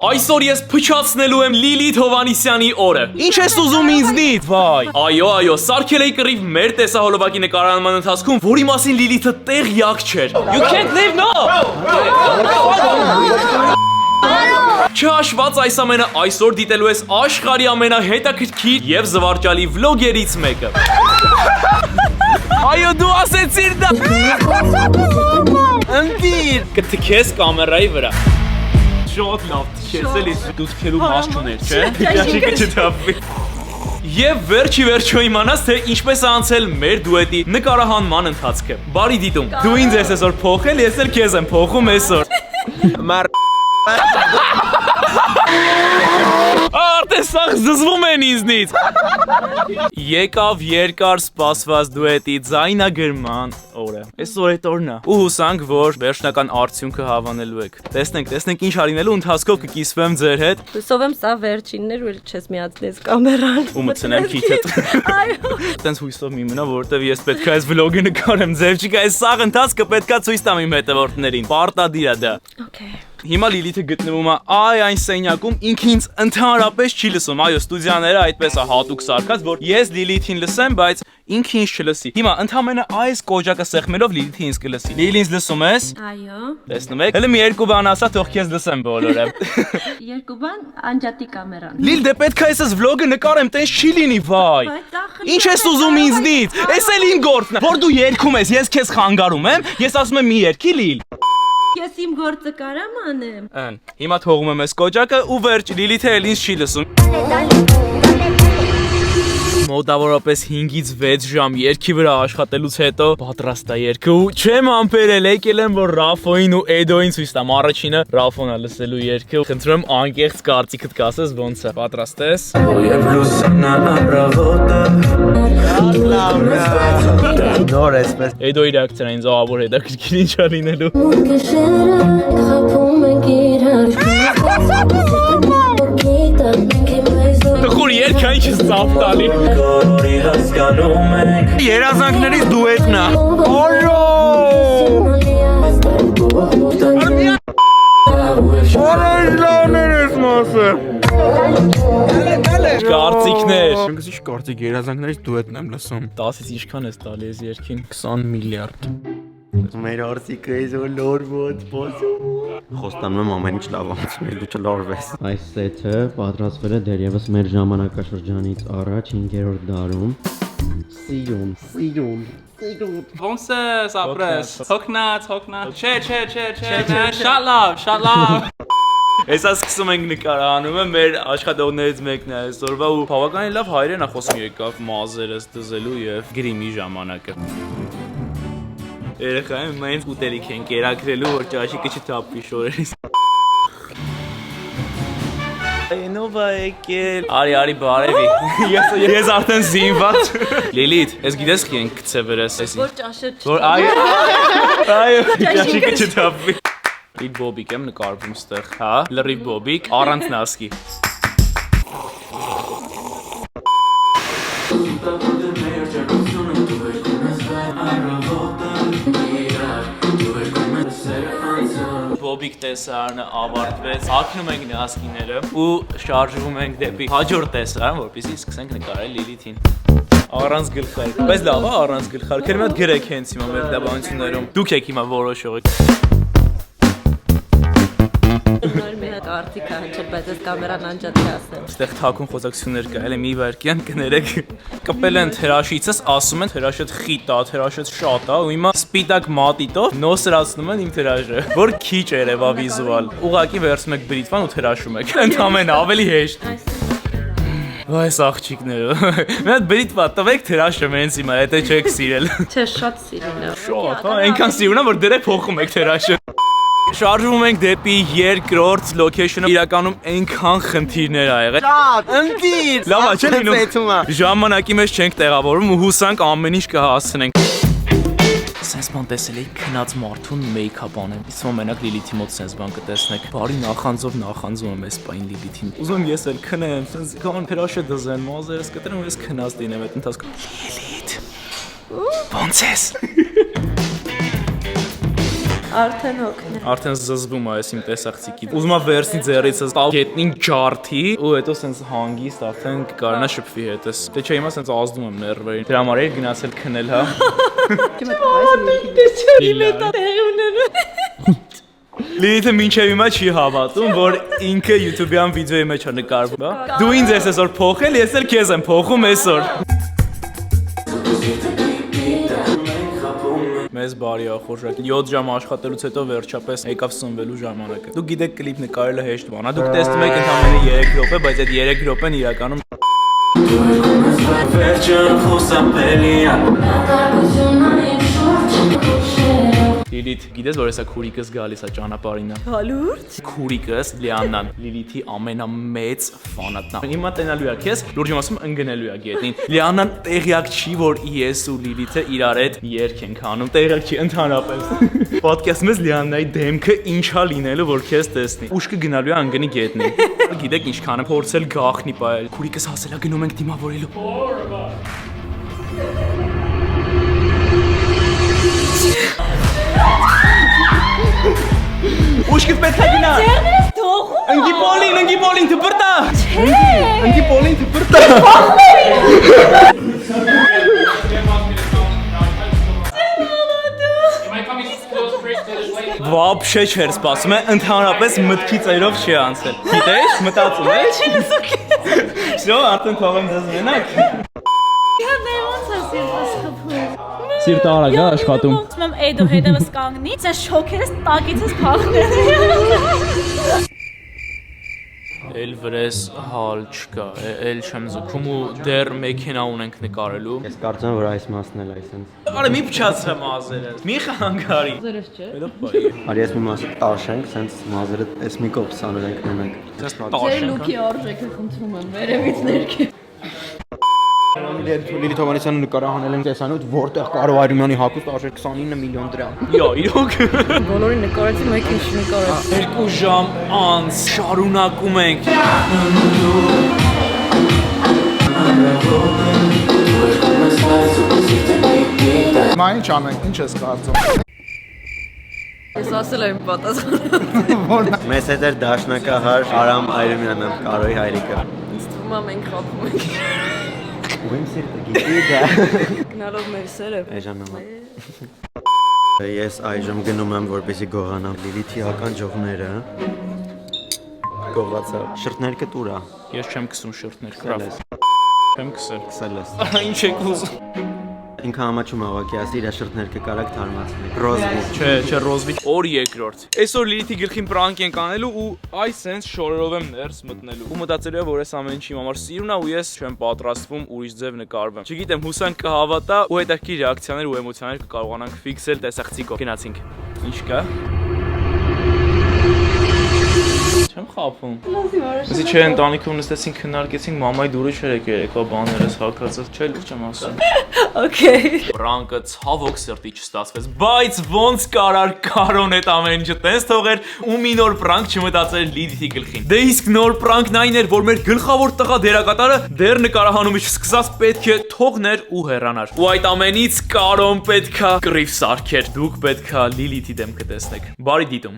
Այսօր ես փչացնելու եմ Լիլիթ Հովանիսյանի օրը։ Ինչ ես ուզում ինձնից, վայ։ Այո, սարքել էի կռիվ մեր տեսահոլովակի նկարահանման ընթացքում, որի մասին Լիլիթը տեղյակ չէր։ You can't leave, no! Չհաշված այս ամենը այսօր դիտելու ես աշխարհի ամենահետաքրքիր եւ զվարճալի վլոգերից մեկը։ Այո, դու ասեցիր դա։ Ընտիր, կթքես կամերայի վրա։ Շատ լավ թքես էլի, դու թքելու մաս չուներ, չէ՞։ Գաշիկը չթափվի։ Եվ վերջի իմանաս, թե ինչպես է անցել մեր դուետի նկարահանման ընթացքը։ Բարի դիտում։ Դու ինձ ես այսօր փոխել, ես էլ քեզ եմ փոխում այսօր։ Արդեն սաղ զզվում են ինձնից։ Եկավ երկար սպասված դուետի ձայնագրման օրը։ Այսօր այդ օրն է։ Ու հուսանք, որ վերջնական արդյունքը հավանելու եք։ Տեսնենք ինչ արինելու ընթացքով կկիսվեմ ձեր հետ։ Հուսով եմ սա վերջինն էր, ու չես միացնես կամերան։ Ու մտցնեմ քիթդ։ Այո։ Տենց հույսով մի մնա, որովհետև ես պետք է այս վլոգը նկարեմ, ձև չկա, այս սաղ ընթացքը պետքա ցույց տամ իմ հետևորդներին։ Պարտադիր է դա։ Okay։ Հիմա Լիլիթը գտնվում է այն սենյակում, ինքը ինձ ընդհանրապես չի լսում։ Այո, ստուդիաները այդպես է հատուկ սարքած, որ ես Լիլիթին լսեմ, բայց ինքը ինձ չլսի։ Հիմա ընդամենը այս կոճակը սեղմելով Լիլիթը ինձ կլսի։ Լիլի ինձ լսում ես։ Այո։ Տեսնում եք։ Հələ մի երկու բան ասա, թող քեզ լսեմ բոլորը։ Երկու բան, անջատի կամերան։ Լիլ, դե պետք է այս վլոգը նկարեմ, տենց չի լինի, վայ։ Ինչ ես ուզում ինձնից։ Էս էլ իմ գործն է։ Որ դու երգում ես, ես քեզ խանգարում եմ, ես ասում եմ մի երգի Լիլ։ Ես իմ գործը կարամ անեմ։ Ան, հիմա թողում եմ այս կոճակը ու վերջ, Լիլիթը էլ ինձ չի լսում։ Մոտավորապես 5-ից 6 ժամ երգի վրա աշխատելուց հետո պատրաստ է երգը ու չեմ ամպերել, եկել եմ որ Ռաֆոին ու Էդոին ցույց տամ։ Առաջինը Ռաֆոնն է լսելու երգը։ Խնդրում անկեղծ կարծիքդ կասես ոնց է։ Պատրաստ ես։ Նոր էսպես։ Էդոյի ռեակցիան ինձ ահավոր հետաքրքիր ինչ է լինելու։ Տխուր երգ այն չես ծափ տալի։ Երազանքներից դուետն է։ Օրոյլաներ ես մասը։ Կարծիքներ։ Ինքս ինչ կարծիք երազանքներից դուետն եմ լսում։ 10-ից ինչքան ես տալի այս երգին։ 20 միլիարդ։ Մեր արսիկը էզո լորվոտ բոսում։ Խոստանում եմ ամեն ինչ լավ անցնել, դու չլորվես։ Այս սեթը պատրաստվել է դեռևս մեր ժամանակաշրջանից առաջ 5-րդ դարում։ Սիրուն։ Ոնց ես ապրես։ Հոգնած։ Չէ։ Շատ լավ։ Հեսա սկսում ենք նկարահանումը, մեր աշխատողներից մեկն է այսօրվա ու բավականին լավ հայերեն է խոսում եկավ մազերս դզելու եւ գրիմի ժամանակը։ Երեխային մենք ուտելիք են կերակրելու, որ ճաշիկը չթափվի շորերից։ Նովա եկել։ Արի բարևի։ Ես արդեն զինված։ Լիլիթ, ես գիտես քի ենք գցե վերես էսի։ Որ ճաշը Որ այո, ճաշիկը չթափվի։ Լիլ բոբիկ եմ նկարվում ստեղ, հա, լրիվ բոբիկ, առանց նասկի։ Բոբիկ տեսարանը ավարտվեց, հագնում ենք նասկիները ու շարժվում ենք դեպի հաջորդ տեսարան, որպեսզի սկսենք նկարել Լիլիթին։ Առանց գլխարկ, բայց լավ է առանց գլխարկ, մի հատ գրեք հենց հիմա մեր դաբանություններում, դուք եք հիմա որոշողը։ նոր մի հատ արդիկ է հնչել, բայց ես կամերան անջատի ասեմ։ Այստեղ թաքուն խոսակցություններ կա, հələ մի վայրկյան կներեք։ Կպել են թերաշիցս, ասում են թերաշետ խիտ է, թերաշետ շատ է, ու հիմա սպիտակ մատիտով նոսրացնում են իմ թերաշը, որ քիչ երևա վիզուալ։ Ուղղակի վերցնում եք բրիտվան ու թերաշում եք։ Ընդամենը ավելի հեշտ։ Այս աղջիկները։ Մի հատ բրիտվա տվեք թերաշեմ հենց հիմա, եթե չեք սիրել։ Չէ, շատ սիրուն է։ Շատ, հա, այնքան սիրուն է, որ դրե փոխում եք թերաշը։ Շարժվում ենք դեպի երկրորդ լոքեյշնը, իրականում այնքան խնդիրներ ա եղել։ Շատ, ընտիր։ Լավ է, չէ՞ լինում։ Ժամանակի մեջ չենք տեղավորում ու հուսանք ամեն ինչ կհասցնենք։ Սենց բան տեսել էի քնած մարդուն մեյքափ անեմ։ Իսկ մենակ Լիլիթի մոտ սենց բան կտեսնեք։ Բարի նախանձով նախանձում եմ այս պայն Լիլիթին։ Ուզում եմ ես էլ քնեմ, սենց կան հրաշը դզեն, մազերս կտրեմ ու ես քնած լինեմ այդ ընթացքում։ Լիլիթ։ Ոնց ես։ Արդեն օգնել։ Արդեն զզվում է այս իմ տեսախցիկի։ Ուզում եմ վերցնի ձեռիցս տալ գետնին ջարդի ու հետո սենց հանգիստ արդեն կարողանա շփվի հետս։ Դե չէ, հիմա սենց ազդում եմ ներվերին։ Դրա համար էր գնացել քնել, հա։ Լիլիթը մինչև հիմա չի հավատում, որ ինքը YouTube-յան վիդեոյի մեջ է նկարվում, հա։ Դու ինձ ես այսօր փոխել, ես էլ քեզ եմ փոխում այսօր։ Մեզ բարի ախորժակ 7 ժամ աշխատելուց հետո վերջապես եկավ սնվելու ժամանակը։ Դուք գիտեք կլիպ նկարելը հեշտ բան է։ Դուք տեսնում եք ընդամենը 3 րոպե, բայց այդ 3 րոպեն իրականում Լիլիթ, գիտես որ հեսա քուրիկս գալիս է ճանապարհին։ Հալուրջ։ Քուրիկս Լիաննան, Լիլիթի ամենամեծ ֆանատն է։ Հիմա տենալու է քեզ, լուրջ ասում ընկնելու է գետնին։ Լիաննան տեղյակ չի, որ ես ու Լիլիթը իրար հետ երգ ենք անում, տեղյակ չի ընդհանրապես։ Պոդքասթում ես Լիաննայի դեմքը ինչա լինելու, որ քեզ տեսնի։ Ուշքը գնալու է ընկնի գետնին։ Գիտեք ինչքան եմ փորձել գախնի պայել։ Քուրիկս ասել է գնում ենք դիմավորելու։ Ուշքդ պետք է գնա։ Ձեռներս թողում։ Ընկի Պոլին, դպրտա։ Ընկի Պոլին, դպրտա։ Вообще չէր սպասում, ընդհանրապես մտքի ծայրով չի անցել։ Գիտես, մտածում ես։ Չի լսում քեզ։ Շո, արդեն թողեմ ձեզ մենակ։ Յա ոնց է սիրտս խփում։ Սիրտը արագ է աշխատում։ Ասում եմ էդո հետևս կանգնի, ցե շոքերս տակիցս փախնել։ Էլ վրես հալ չկա, էլ չեմ զգում ու դեռ մեքենա ունենք նկարելու։ Ես կարծում եմ, որ այս մասն էլ այսպես։ Արի մի փչացրա մազերս։ Մի խանգարի։ Զերս չէ։ Հետո բայ։ Արի ես մի մասը տաշենք, սենց մազերը էս մի կողմ սանենք մենակ։ Ձեր լուքի արժեքը խնդրում եմ, վերևից ներքև։ Լիլիթ Հովհաննիսյանը նկարահանել են տեսանյութ, որտեղ Կարո Արյունյանի հագուստ արժեր 29 միլիոն դրամ։ Յա, իրոք։ Բոլորին նկարեցի, մեկ ինչ նկարեցի։ 2 ժամ անց շարունակում ենք։ Մա ինչ անենք, ինչ ես կարծում։ Ես ասել եմ պատասխանը։ Մեզ հետ էր դաշնակահար Արամ Այրեմյանը, Կարոյի հայրիկը։ Ինձ թվում է մենք խափում ենք։ Ու իմ սիրտը գիտի դա։ Գնալով մեր սերը։ Էժանամա։ Ես այժմ գնում եմ, որպեսզի գողանամ Լիլիթի ականջողները։ Գողացա։ Շրթներքը տուրա։ Ես չեմ կսում շորտներ, կրավ։ Չեմ կսել։ Կսել ես։ Ինչ եք ուզում։ Ինքը համաչում ավակի ասի իր շրթներքը կարակ թարմացնի։ Ռոզվի։ Չէ, Ռոզվի օր երկրորդ։ Այսօր Լիլիթի գլխին պրանկ ենք անելու ու այս սենց շորերով եմ ներս մտնելու։ Ու մտածելու եմ, որ այս ամեն ինչի համար սիրուն է ու ես չեմ պատրաստվում ուրիշ ձև նկարվեմ։ Չգիտեմ, հուսանք կհավատա ու հետաքրքիր ռեակցիաներ ու էմոցիաներ կկարողանանք ֆիքսել տեսախցիկով։ Գնացինք։ Ինչ կա։ Չեմ խափում։ Ասի չէ, ընտանիքում նստեցինք քննարկեցինք, մամայի դուրը չէր եկել երեկվա բաներս հակածած, չէ, լուրջ եմ ասում։ Okay։ Պրանկը ցավոք սրտի չստացվեց, բայց ոնց կարար Կարոն այդ ամեն ինչը տես թողեր ու մի նոր պրանկ չմտածեր Լիլիթի գլխին։ Դե իսկ նոր պրանկն այն էր, որ մեր գլխավոր տղա դերակատարը դեռ նկարահանումից սկսած պետք է թողներ ու հեռանար։ Ու այդ ամենից Կարոն պետքա կռիվ սարքեր։ Դուք պետքա Լիլիթի դեմքը տեսնեք։ Բարի դիտում։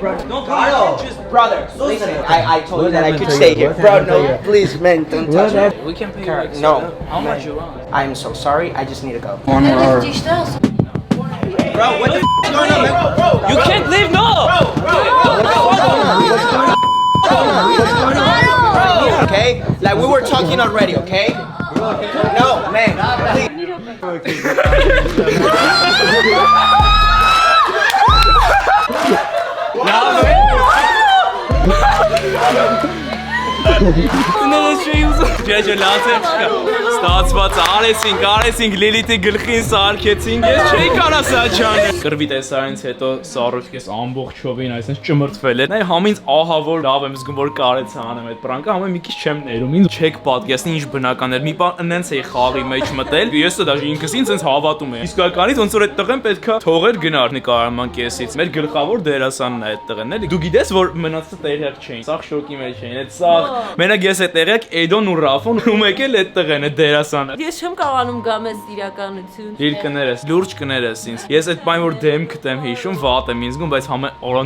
No, Carlo, brother, listen. I told you that I could stay here, bro. No, please, man, don't touch me. We can pay you extra. No, How much you want? I'm so sorry. I just need to go. On our Bro, what the f is going on, man? Bro, You can't leave, no! Okay, like we were talking already, okay? No, man, please. Չէ, լացեր չկա։ Ստացված արեցինք Լիլիթի գլխին սարքեցինք։ Ես չէի կարա սա չանել։ Կրվի տեսարից հետո սառույցքես ամբողջովին այսպես ճմրթվել է։ Նայ համինց ահա որ լավ եմ զգում որ կարեցա անեմ այդ պրանկը, համը մի քիչ չեմ ներում։ Ինձ չեք պատկերացնի ինչ բնական էր։ Մի բան ընենց էի խաղի մեջ մտել։ Ես դա ինքս ինձ ինձ հավատում եմ։ Իսկականից ոնց որ այդ տղեն պետքա թողեր գնար նկարման կեսից։ Մեր գլխավոր դերասանն է այդ տղեն, էլի։ Դու գիտես որ մնացածը տեղյակ չէին։ Սաղ շոկի մեջ էին։ Այդ սաղ Մենակ ես այդ տեղեկ Էդոն ու Ռաֆոն ու մեկ էլ այդտեղ են դերասանը։ Ես չեմ կարողանում գամ այս իրականություն։ Լիր կներես, լուրջ կներես ինձ։ Ես այդ բան որ դեմ կտեմ հիշում, վատ եմ ինձ զգում, բայց համը օր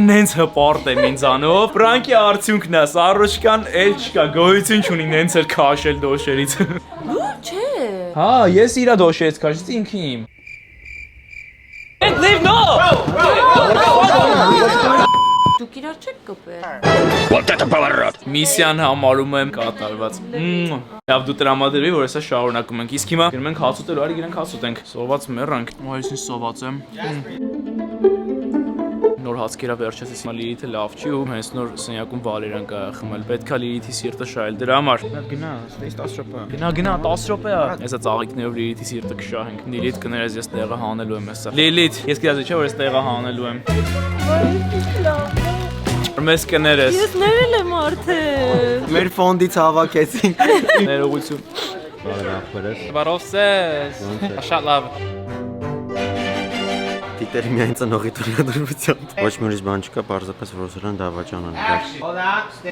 նենց հպարտ եմ ինձանով։ Պրանկի արդյունքն է, Սարոշկան էլ չկա, գոյություն չունի նենց էլ քաշել դոշերից։ Չէ։ Հա, ես իրա դոշերից քաշեցի ինքն իմ։ Leave no! Դուք իրար չեք կպել։ Միսիան համարում եմ կատարված։ Լավ դու տրամադրվի, որ հեսա շարունակում ենք։ Իսկ հիմա գնում ենք հաց ուտելու, արի գնանք հաց ուտենք։ Սոված մեռանք։ Այսինքն սոված եմ։ Նոր հացքերա վերջացից հիմա Լիլիթը լավ չի ու հենց նոր սենյակում Վալերան կա խմել։ Պետքա Լիլիթի սիրտը շահել դրա համար։ Գնա, ստեյս 10 րոպե։ Գնա 10 րոպե է։ Հեսա ծաղիկներով Լիլիթի սիրտը կշահենք։ Լիլիթ կներես ես տեղը հանելու եմ հեսա։ Լիլիթ, ես գիտեմ չէ որ ես տեղը հանելու եմ։ Մեզ կներես։ Ես ներել եմ արդեն։ Մեր ֆոնդից հավաքեցինք։ Ներողություն։ Բարև։ Բարովսես։ Շատ լավ։ Դիտերի միայն ծնողի տրամադրությամբ։ Ոչ մի ուրիշ բան չկա, պարզապես որ սրան դավաճան անելար։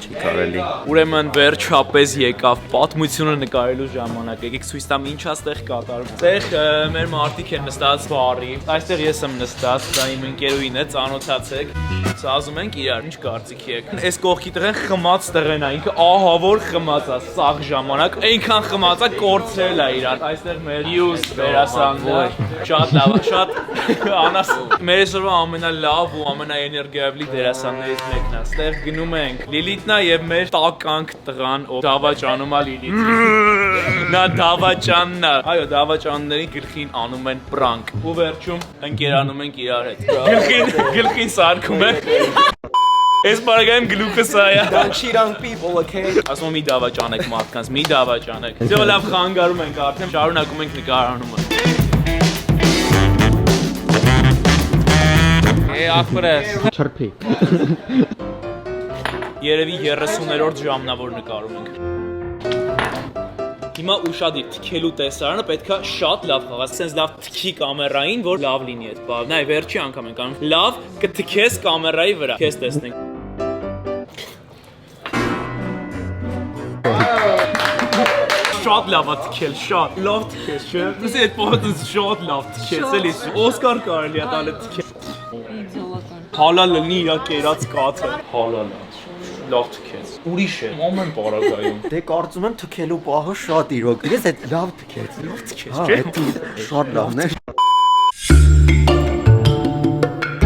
Չի կարելի։ Ուրեմն վերջապես եկավ պատմությունը նկարելու ժամանակ։ Եկեք ցույց տամ ինչ աստեղ կատարվում։ Այստեղ մեր մարտիկ են նստած բարի։ Այստեղ ես եմ նստած, դա իմ ընկերուհին է, ծանոթացեք։ Սազում ենք իրար, ինչ կարծիքի եք։ Այս կողքի տղեն խմած տղեն է, ինքը ահա որ խմած է, սաղ ժամանակ, այնքան խմած է կորցրել է իրար։ Այստեղ մեր Յուս վերասանն է։ Շատ լավ, շատ անաս մեր այսօրվա ամենալավ ու ամենաէներգիայավլի դերասաններից մեկն է։ Այստեղ գնում ենք Լիլիթն է եւ մեր տականք տղան, ով դավաճանում է Լիլիթին։ Նա դավաճանն է։ Այո, դավաճանների գլխին անում են պրանկ։ Ու վերջում ընկերանում ենք իրար հետ։ Գլխին սարքում են։ Այս բարագայում գլուխը սա է։ Don't cheat on people, okay? Ասում մի դավաճանեք մարդկանց, մի դավաճանեք։ Ձեւ լավ խանգարում ենք արդեն, շարունակում ենք նկարանումը։ Ախորես։ Չրփի։ Երևի 30-րդ ժամն է որ նկարում ենք։ Հիմա ուշադիր թքելու տեսարանը պետքա շատ լավ խաղաս, sense լավ թքի կամերային, որ լավ լինի այդ բանը։ Նայ, վերջի անգամ ենք անում։ Լավ կթքես կամերայի վրա։ Քեզ տեսնենք։ Շատ լավ է թքել, շատ լավ թքես, չէ՞։ Դուք այդ բանը շատ լավ թքես, էլի։ Օսկար կարելի է տալ թքել։ Հալալ լինի իրա կերած կաթը։ Հալալ է։ Լավ թքեց։ Ուրիշ է, ամեն պարագայում։ Դե կարծում եմ թքելու պահը շատ իրոք։ Ես այդ լավ թքեց։ Լավ թքեց, Հա, չէ՞։ այդ շատ լավն է։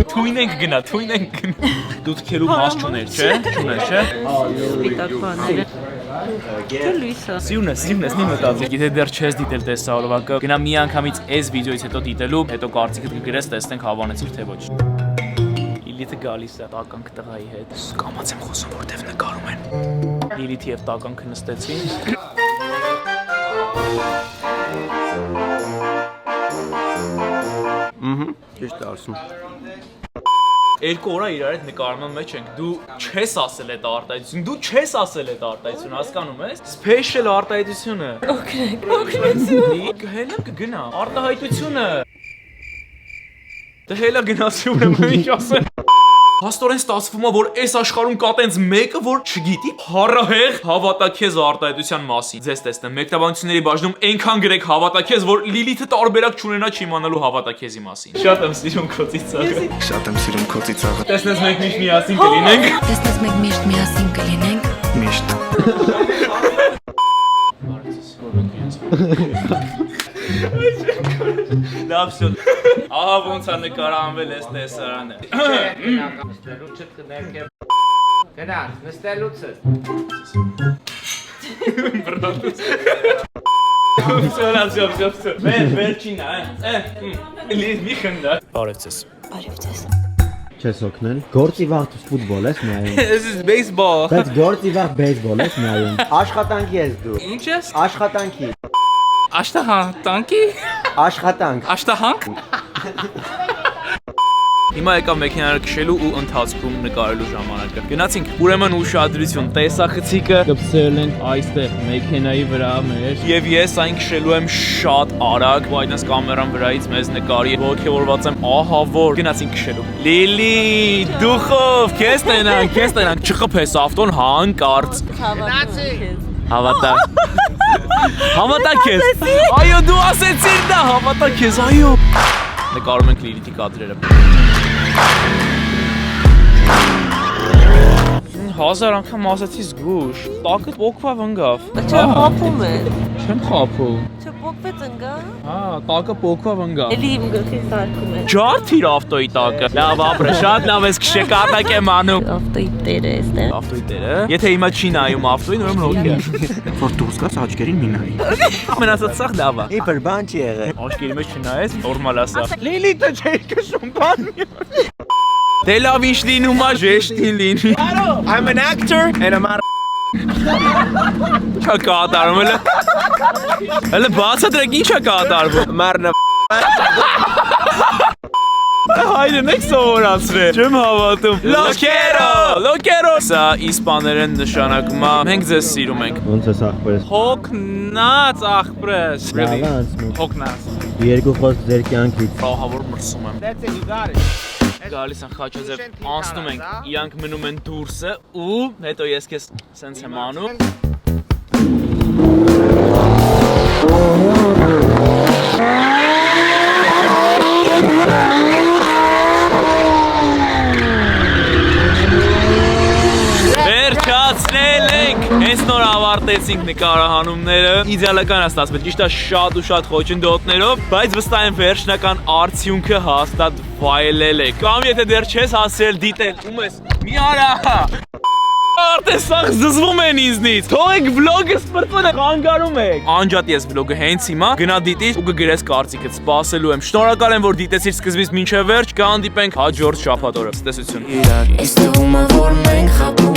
Թույն ենք գնա, թույն ենք գնա։ Դու թքելու մաս չուներ, չէ՞։ Չուներ, չէ՞։ Սպիտակ բաները։ Չէ լույսը։ Սիրուն է, մի մտածի։ Գիտե դեռ չես դիտել տեսահոլովակը։ Գնա մի անգամից այս վիդեոից հետո դիտելու, հետո կարծիքդ կգրես, տեսնենք հավանեցիր թե ոչ։ Լիլիթը գալիս է տականք տղայի հետ։ Կամաց եմ խոսում, որտեվ նկարում են։ Լիլիթի եւ տականքը նստեցին։ Ճիշտ ասում։ Երկու օր իրար հետ նկարման մեջ ենք։ Դու չես ասել այդ արտահայտությունը, դու չես ասել այդ արտահայտությունը, հասկանում ես։ Special արտահայտությունը։ Օգնություն։ Հելը կգնա։ Արտահայտությունը։ Դե հելա գնացի ուրեմն ինչ ասեմ։ Հաստորեն ստացվում է, որ այս աշխարհում կա տենց մեկը, որ չգիտի փառահեղ հավատաքեզ արտահայտության մասին։ Ձեզ տեսնեմ, մեկնաբանությունների բաժնում այնքան գրեք հավատաքեզ, որ Լիլիթը տարբերակ չունենա չիմանալու հավատաքեզի մասին։ Շատ եմ սիրում քո ծիծաղը։ Շատ եմ սիրում քո ծիծաղը։ Տեսնես մենք միշտ միասին կլինենք։ Տեսնես մենք միշտ միասին կլինենք։ Միշտ։ Լավ շոտ։ Ահա ոնց է նկարանվել այս տեսարանը։ Գնաց, նստելուց է։ Всё. Վերջին է։ Լիվ մի խնդա։ Բարև ձեզ։ Բարև ձեզ։ Չես օգնել։ Գործի վաղ ֆուտբոլ ես նայում։ This is baseball։ Բայց գործի վաղ բեյսբոլ ես նայում։ Աշխատանքի ես դու։ Ինչ ես։ Աշխատանքի։ Աշտահան, տանկի։ Աշխատանք։ Աշտահանք։ Հիմա եկավ մեքենան քշելու ու ընթացքում նկարելու ժամանակը։ Գնացինք, ուրեմն ուշադրություն, տեսախցիկը գցել ենք այստեղ մեքենայի վրա մեր եւ ես այն քշելու եմ շատ արագ, ու այնպես կամերան վրայից մեզ նկարի ողջավորված եմ, ահա որ գնացինք քշելու։ Լիլի, դուխով, քեզ տենանք, չխփես ավտոն հանկարծ։ Հավատա։ Հավատա քեզ։ Այո, դու ասեցիր դա, հավատա քեզ, այո։ Նկարում ենք Լիլիթի կադրերը։ 1000 անգամ ասացի զգուշ, տակը պոկվավ ընգավ։ Չփոփում է։ Չեմ խափում։ Չփոփվեց ընկա։ Հա, տակը պոկվավ ընգավ։ Էլի իմ գլխին սարքում է։ Ջարդիր ավտոյի տակը։ Լավ, ապրե, շատ լավ ես քշեկատակ եմ անում։ Ավտոյի տերը է ստե։ Ավտոյի տերը։ Եթե հիմա չի նայում ավտոյին, ուրեմն օքեյ է։ Որ դուրս գաս աչքերին մի նայի։ Ամենասած սաղ լավ է։ Իբր բան չի եղել։ Աչքերի մեջ չնայես, նորմալ է սա։ Լիլիթը չէի քշում բան։ Դե լավ ինչ լինում է, ժեշտին լինի։ I'm an actor and I'm out. Չա կատարում էլը։ Էլը բացատրեք ինչ է կատարվում։ Մարնա Հայրն եք սովորացրել։ Չեմ հավատում։ Լոքերո։ Սա իսպաներեն նշանակում է մենք ձեզ սիրում ենք։ Ոնց է ախպերս։ Հոգնած ախպրես։ Հոգնած։ Երկու խոսք ձեր կյանքից։ Ահավոր մրսում եմ։ That's it, you got it. Գալիս են Խաչաձև, անցնում ենք, իրանք մնում են դուրսը ու հետո ես քեզ սենց եմ անում։ Վերջացնել ենք։ Հենց նոր ավարտեցինք նկարահանումները։ Իդեալական է ստացվել, ճիշտ է շատ ու շատ խոչընդոտներով, բայց վստահ եմ վերջնական արդյունքը հաստատ վայելել եք։ Կամ եթե դեռ չես հասել դիտել, ում ես։ Մի արա։ Արդեն սաղ զզվում են ինձնից։ Թողեք վլոգը սպրծել եք, անգարում եք։ Անջատ ես վլոգը հենց հիմա գնա դիտիր ու կգրես կարծիքդ, սպասելու եմ։ Շնորհակալ եմ, որ դիտեցիր սկզբից մինչև վերջ, կհանդիպենք հաջորդ շաբաթ օրը։ Ցտեսություն։ Իսկ թվում է որ մենք խաբում